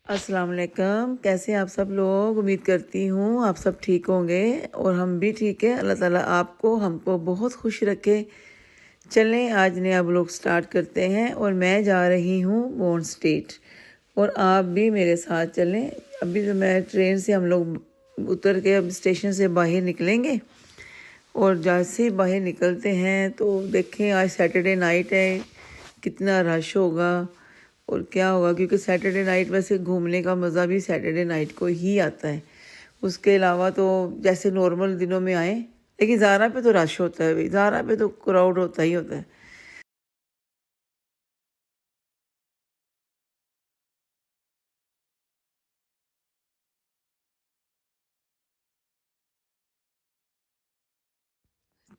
अस्सलाम वालेकुम। कैसे हैं आप सब लोग? उम्मीद करती हूँ आप सब ठीक होंगे और हम भी ठीक है। अल्लाह ताला आपको हमको बहुत खुश रखे। चलें आज नया ब्लॉग स्टार्ट करते हैं और मैं जा रही हूँ बॉन्ड स्ट्रीट और आप भी मेरे साथ चलें। अभी तो मैं ट्रेन से हम लोग उतर के अब स्टेशन से बाहर निकलेंगे और जैसे ही बाहर निकलते हैं तो देखें आज सैटरडे नाइट है, कितना रश होगा और क्या होगा, क्योंकि सैटरडे नाइट वैसे घूमने का मज़ा भी सैटरडे नाइट को ही आता है। उसके अलावा तो जैसे नॉर्मल दिनों में आए, लेकिन ज़ारा पे तो रश होता है भाई, ज़ारा पे तो क्राउड होता ही होता है।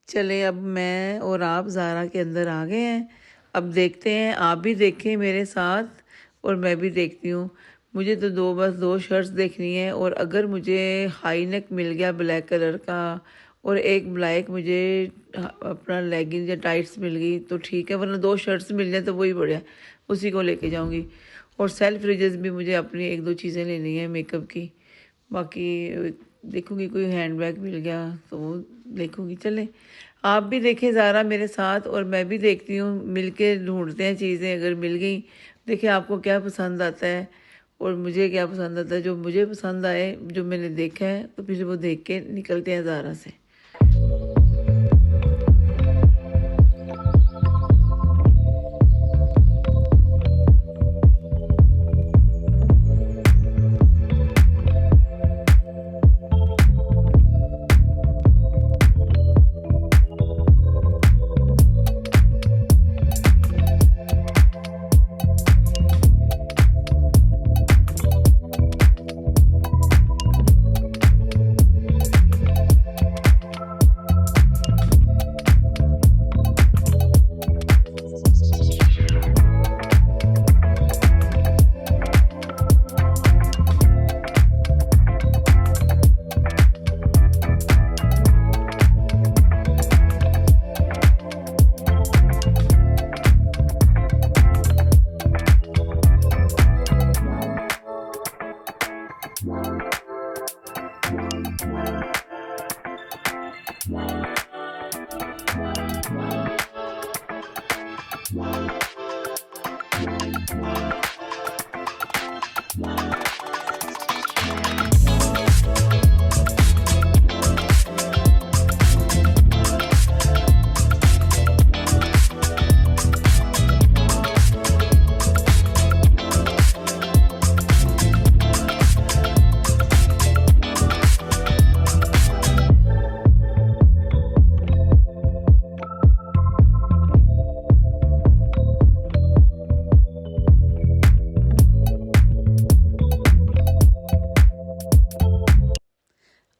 चले अब मैं और आप ज़ारा के अंदर आ गए हैं। अब देखते हैं, आप भी देखें मेरे साथ और मैं भी देखती हूँ। मुझे तो बस दो शर्ट्स देखनी है और अगर मुझे हाई नेक मिल गया ब्लैक कलर का और एक ब्लैक मुझे अपना लेगिंग या टाइट्स मिल गई तो ठीक है, वरना दो शर्ट्स मिल जाए तो वही बढ़िया, उसी को लेके जाऊँगी। और सेल्फ रिजेस भी मुझे अपनी एक दो चीज़ें लेनी है मेकअप की। बाकी देखूंगी कोई हैंडबैग मिल गया तो वो देखूंगी। चले आप भी देखें ज़रा मेरे साथ और मैं भी देखती हूँ, मिल के ढूंढते हैं चीज़ें। अगर मिल गई, देखिए आपको क्या पसंद आता है और मुझे क्या पसंद आता है। जो मुझे पसंद आए, जो मैंने देखा है, तो फिर वो देख के निकलते हैं ज़ारा से।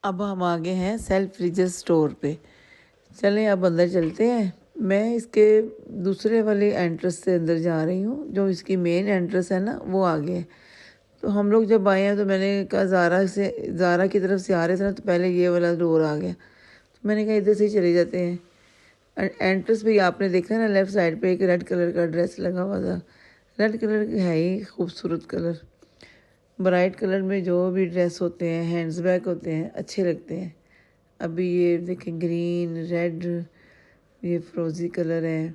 अब हम आ गए हैं सेल्फ रिजस स्टोर पे। चलें अब अंदर चलते हैं। मैं इसके दूसरे वाले एंट्रेंस से अंदर जा रही हूँ, जो इसकी मेन एंट्रेंस है ना, वो आगे है। तो हम लोग जब आए हैं तो मैंने कहा ज़ारा की तरफ से आ रहे थे ना, तो पहले ये वाला डोर आ गया, तो मैंने कहा इधर से ही चले जाते हैं। एंट्रेंस पे आपने देखा ना, लेफ़्ट साइड पे एक रेड कलर का ड्रेस लगा हुआ था। रेड कलर है ही खूबसूरत कलर। ब्राइट कलर में जो भी ड्रेस होते हैं, हैंड्स बैग होते हैं, अच्छे लगते हैं। अभी ये देखें, ग्रीन रेड, ये फ्रोज़ी कलर है,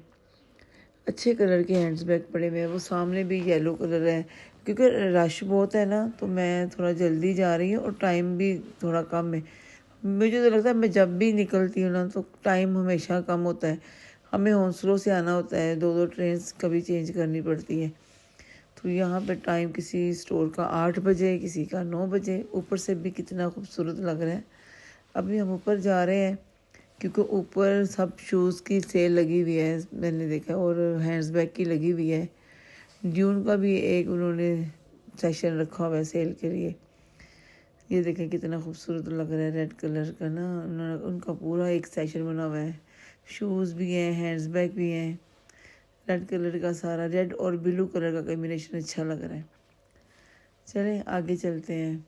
अच्छे कलर के हैंड्स बैग पड़े हुए हैं। वो सामने भी येलो कलर है। क्योंकि रश बहुत है ना, तो मैं थोड़ा जल्दी जा रही हूँ और टाइम भी थोड़ा कम है। मुझे तो लगता है मैं जब भी निकलती हूँ ना, तो टाइम हमेशा कम होता है। हमें हौसलों से आना होता है, दो दो ट्रेन कभी चेंज करनी पड़ती है। तो यहाँ पे टाइम किसी स्टोर का 8 बजे, किसी का 9 बजे। ऊपर से भी कितना खूबसूरत लग रहा है। अभी हम ऊपर जा रहे हैं क्योंकि ऊपर सब शूज़ की सेल लगी हुई है, मैंने देखा, और हैंड्स बैग की लगी हुई है। ड्यून का भी एक उन्होंने सेक्शन रखा हुआ है सेल के लिए। ये देखें कितना खूबसूरत लग रहा है, रेड कलर का ना, उनका पूरा एक सेक्शन बना हुआ है। शूज़ भी हैं, हैंड्स बैग भी हैं। रेड कलर का सारा, रेड और ब्लू कलर का कॉम्बिनेशन अच्छा लग रहा है। चलें आगे चलते हैं।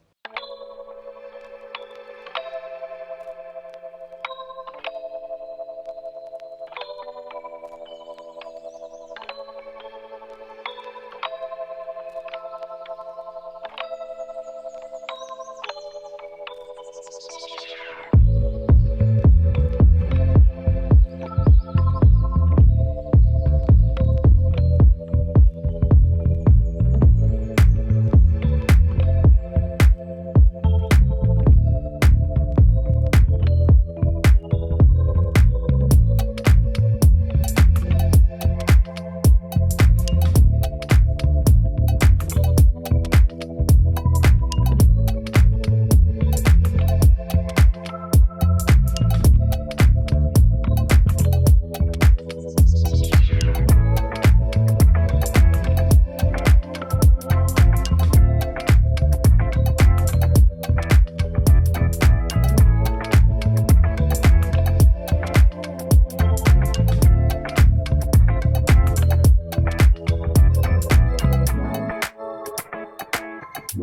जी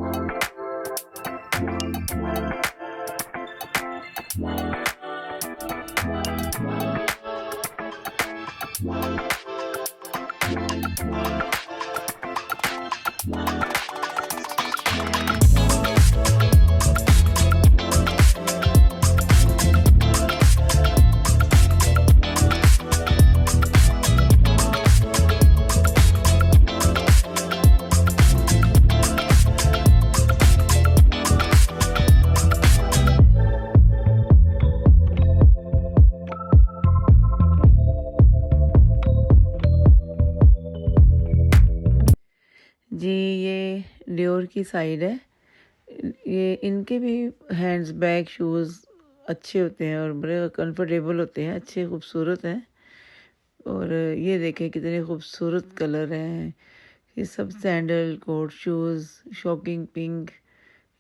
ये डियोर की साइड है। ये इनके भी हैंड्स बैग शूज़ अच्छे होते हैं और बड़े कंफर्टेबल होते हैं, अच्छे खूबसूरत हैं। और ये देखें कितने खूबसूरत कलर हैं। ये सब sandal coat shoes shocking pink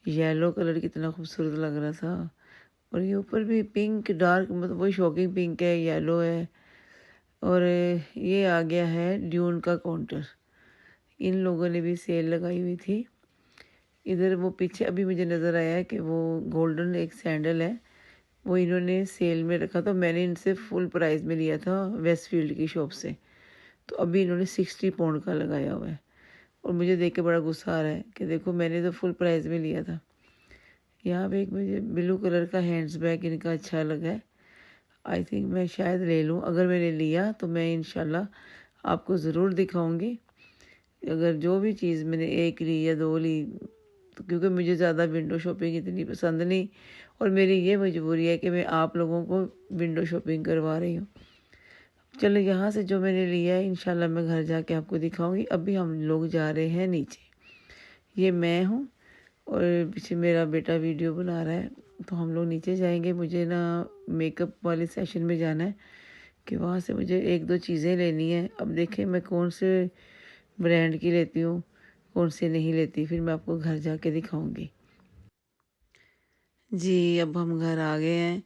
yellow colour कितना खूबसूरत लग रहा था। और ये ऊपर भी पिंक डार्क मतलब वही शॉकिंग पिंक है, येलो है। और ये आ गया है ड्यून का काउंटर। इन लोगों ने भी सेल लगाई हुई थी। इधर वो पीछे अभी मुझे नज़र आया है कि वो गोल्डन एक सैंडल है, वो इन्होंने सेल में रखा था। मैंने इनसे फुल प्राइस में लिया था वेस्टफील्ड की शॉप से। तो अभी इन्होंने 60 पाउंड का लगाया हुआ है और मुझे देख के बड़ा गुस्सा आ रहा है कि देखो मैंने तो फुल प्राइस में लिया था। यहाँ पे एक मुझे ब्लू कलर का हैंड्स बैग इनका अच्छा लगा है। आई थिंक मैं शायद ले लूँ। अगर मैंने लिया तो मैं इंशाल्लाह आपको ज़रूर दिखाऊंगी। अगर जो भी चीज़ मैंने एक ली या दो ली तो क्योंकि मुझे ज़्यादा विंडो शॉपिंग इतनी पसंद नहीं और मेरी ये मजबूरी है कि मैं आप लोगों को विंडो शॉपिंग करवा रही हूँ। चलो यहाँ से जो मैंने लिया है इंशाल्लाह मैं घर जाके आपको दिखाऊंगी। अभी हम लोग जा रहे हैं नीचे। ये मैं हूँ और पीछे मेरा बेटा वीडियो बना रहा है। तो हम लोग नीचे जाएंगे। मुझे ना मेकअप वाले सेशन में जाना है कि वहाँ से मुझे एक दो चीज़ें लेनी है। अब देखें मैं कौन से ब्रांड की लेती हूँ कौन से नहीं लेती, फिर मैं आपको घर जाके दिखाऊंगी। जी अब हम घर आ गए हैं।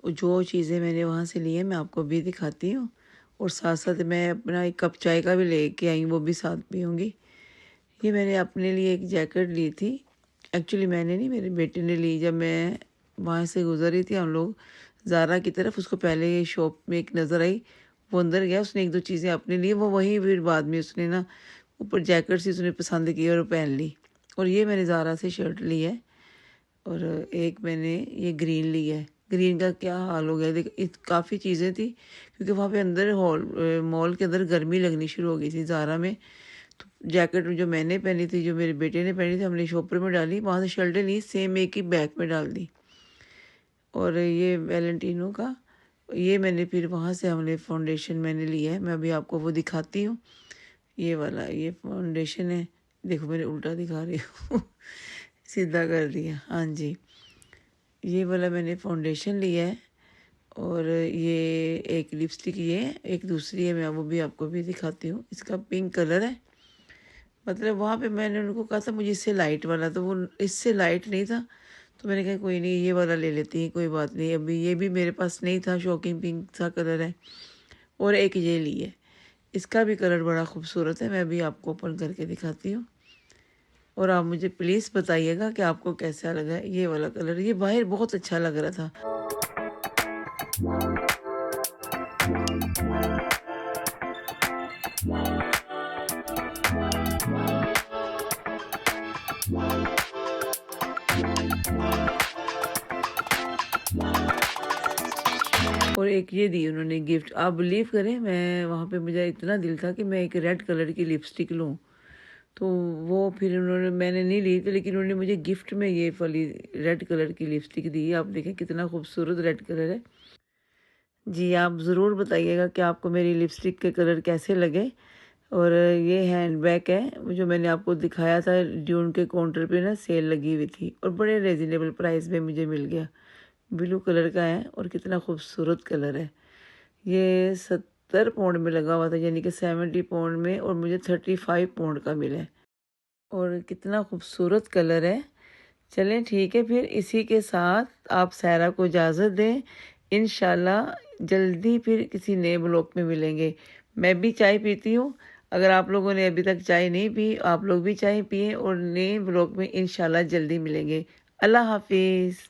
जो चीज़ें मैंने वहाँ से ली हैं मैं आपको भी दिखाती हूँ और साथ साथ मैं अपना एक कप चाय का भी लेके आई, वो भी साथ पीऊँगी। ये मैंने अपने लिए एक जैकेट ली थी। एक्चुअली मैंने नहीं, मेरे बेटे ने ली। जब मैं वहाँ से गुजर रही थी हम लोग ज़ारा की तरफ, उसको पहले ये शॉप में एक नज़र आई, वो अंदर गया, उसने एक दो चीज़ें अपने लिए, वो वहीं फिर बाद में उसने ना ऊपर जैकेट सी उसने पसंद की और पहन ली। और ये मैंने ज़ारा से शर्ट ली है और एक मैंने ये ग्रीन ली है। ग्रीन का क्या हाल हो गया देख, काफ़ी चीज़ें थी क्योंकि वहाँ पे अंदर मॉल के अंदर गर्मी लगनी शुरू हो गई थी ज़ारा में। तो जैकेट जो मैंने पहनी थी जो मेरे बेटे ने पहनी थी हमने शॉपर में डाली, वहाँ से शर्टें ली सेम एक ही बैग में डाल दी। और ये वैलेंटिनो का ये मैंने फिर वहाँ से हमने फाउंडेशन मैंने लिया है, मैं अभी आपको वो दिखाती हूँ। ये वाला ये फाउंडेशन है, देखो मैंने उल्टा दिखा रही हूँ सीधा कर दिया। हाँ जी ये वाला मैंने फाउंडेशन लिया है और ये एक लिपस्टिक ये है, एक दूसरी है, मैं वो भी आपको भी दिखाती हूँ। इसका पिंक कलर है। मतलब वहाँ पे मैंने उनको कहा था मुझे इससे लाइट वाला, तो वो इससे लाइट नहीं था तो मैंने कहा कोई नहीं ये वाला ले लेती है, कोई बात नहीं। अभी ये भी मेरे पास नहीं था, शॉकिंग पिंक सा कलर है। और एक ये ली है, इसका भी कलर बड़ा खूबसूरत है, मैं भी आपको ओपन करके दिखाती हूँ और आप मुझे प्लीज़ बताइएगा कि आपको कैसा लगा है ये वाला कलर। ये बाहर बहुत अच्छा लग रहा था। और एक ये दी उन्होंने गिफ्ट। आप बिलीव करें मैं वहाँ पे मुझे इतना दिल था कि मैं एक रेड कलर की लिपस्टिक लूँ, तो वो फिर उन्होंने मैंने नहीं ली थी लेकिन उन्होंने मुझे गिफ्ट में ये वाली रेड कलर की लिपस्टिक दी। आप देखें कितना खूबसूरत रेड कलर है। जी आप ज़रूर बताइएगा कि आपको मेरी लिपस्टिक के कलर कैसे लगे। और ये हैंड बैग है जो मैंने आपको दिखाया था, ड्यून के काउंटर पे ना सेल लगी हुई थी और बड़े रिजनेबल प्राइस में मुझे मिल गया। ब्लू कलर का है और कितना खूबसूरत कलर है। ये 70 पाउंड में लगा हुआ था, यानी कि 70 पाउंड में, और मुझे 35 पाउंड का मिला है। और कितना खूबसूरत कलर है। चलें ठीक है, फिर इसी के साथ आप सायरा को इजाज़त दें। इंशाल्लाह जल्दी फिर किसी नए ब्लॉग में मिलेंगे। मैं भी चाय पीती हूँ, अगर आप लोगों ने अभी तक चाय नहीं पी, आप लोग भी चाय पिए और नए ब्लॉग में इंशाल्लाह जल्दी मिलेंगे। अल्लाह हाफिज़।